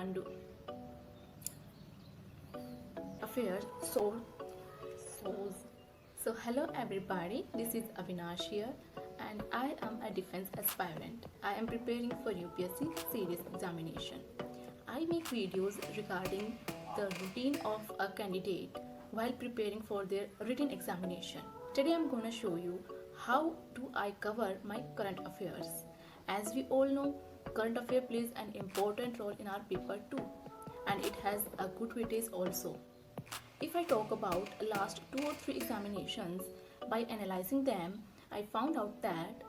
and affairs. So, so hello everybody. This is Avinash here, and I am a defense aspirant. I am preparing for UPSC series examination. I make videos regarding the routine of a candidate while preparing for their written examination. Today I'm going to show you how do I cover my current affairs. As we all know, current affair plays an important role in our paper too, and it has a good weightage also. If I talk about last 2 or 3 examinations, by analyzing them, I found out that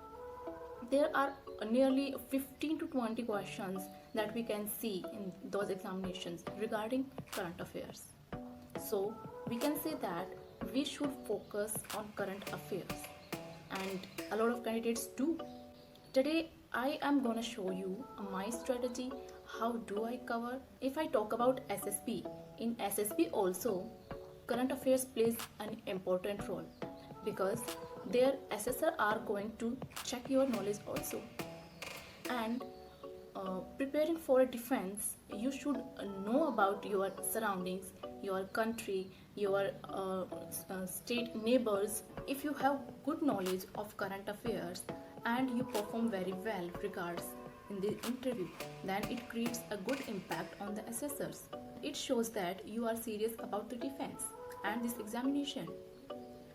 there are nearly 15 to 20 questions that we can see in those examinations regarding current affairs. So we can say that we should focus on current affairs, and a lot of candidates do. Today I am gonna show you my strategy. How do I cover? If I talk about SSB, in SSB also current affairs plays an important role because their assessor are going to check your knowledge also. And preparing for a defense, you should know about your surroundings, your country, your state neighbors. If you have good knowledge of current affairs and you perform very well regards in the interview, then it creates a good impact on the assessors. It shows that you are serious about the defense and this examination.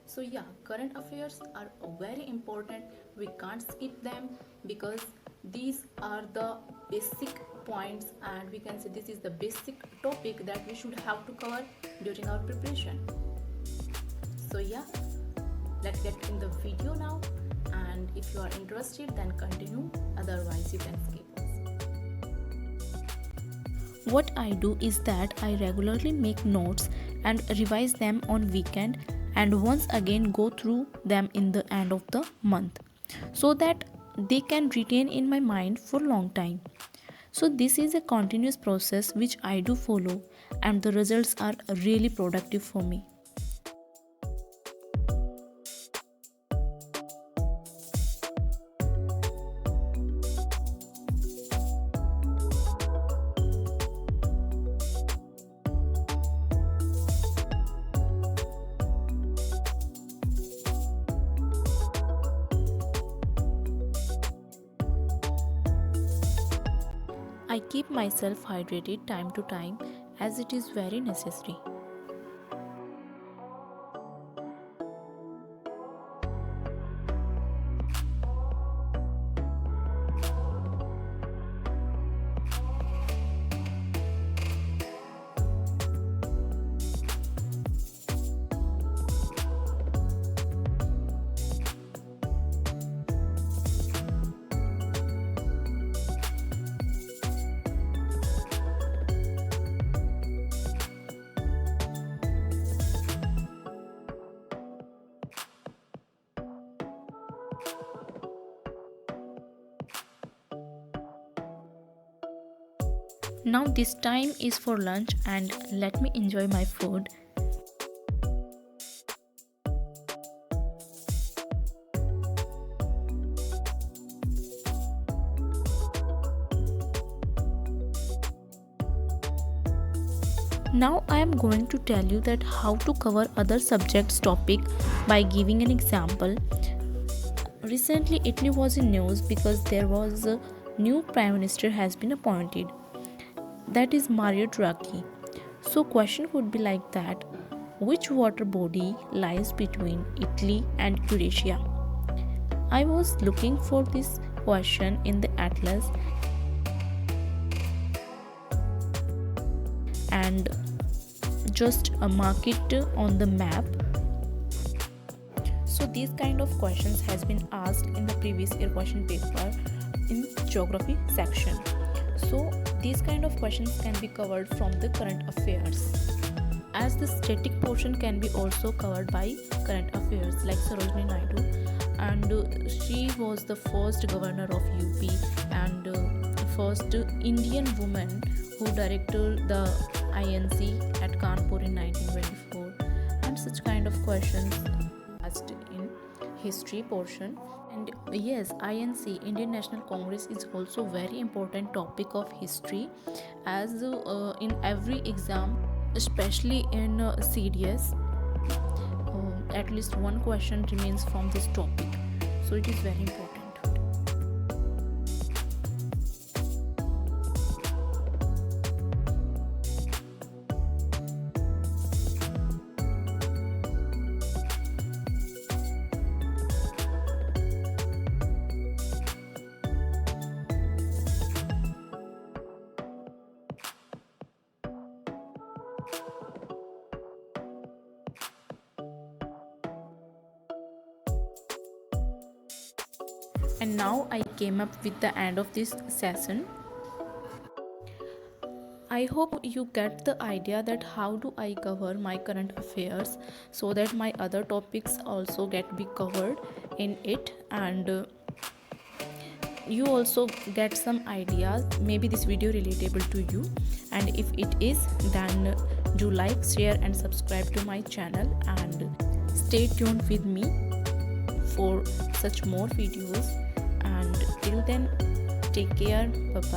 So yeah, current affairs are very important. We can't skip them because these are the basic points, and we can say this is the basic topic that we should have to cover during our preparation. So yeah, let's get in the video now, and if you are interested then continue, otherwise you can skip us. What I do is that I regularly make notes and revise them on weekend and once again go through them in the end of the month so that they can retain in my mind for long time. So this is a continuous process which I do follow, and the results are really productive for me. I keep myself hydrated time to time as it is very necessary. Now this time is for lunch and let me enjoy my food. Now I am going to tell you that how to cover other subjects topic by giving an example. Recently Italy was in news because there was a new prime minister has been appointed. That is Mario Draghi. So question would be like that: which water body lies between Italy and Croatia? I was looking for this question in the atlas and just mark it on the map. So these kind of questions has been asked in the previous year question paper in geography section. So these kind of questions can be covered from the current affairs, as the static portion can be also covered by current affairs, like Sarojini Naidu, and she was the first governor of UP and first Indian woman who directed the INC at Kanpur in 1924, and such kind of questions asked in history portion. And yes, INC, Indian National Congress, is also very important topic of history, as in every exam, especially in CDS, at least one question remains from this topic. So it is very important. And now I came up with the end of this session. I hope you get the idea that how do I cover my current affairs so that my other topics also get be covered in it, and you also get some ideas, maybe this video relatable to you, and if it is, then do like, share and subscribe to my channel, and stay tuned with me for such more videos. And till then, take care. Bye bye.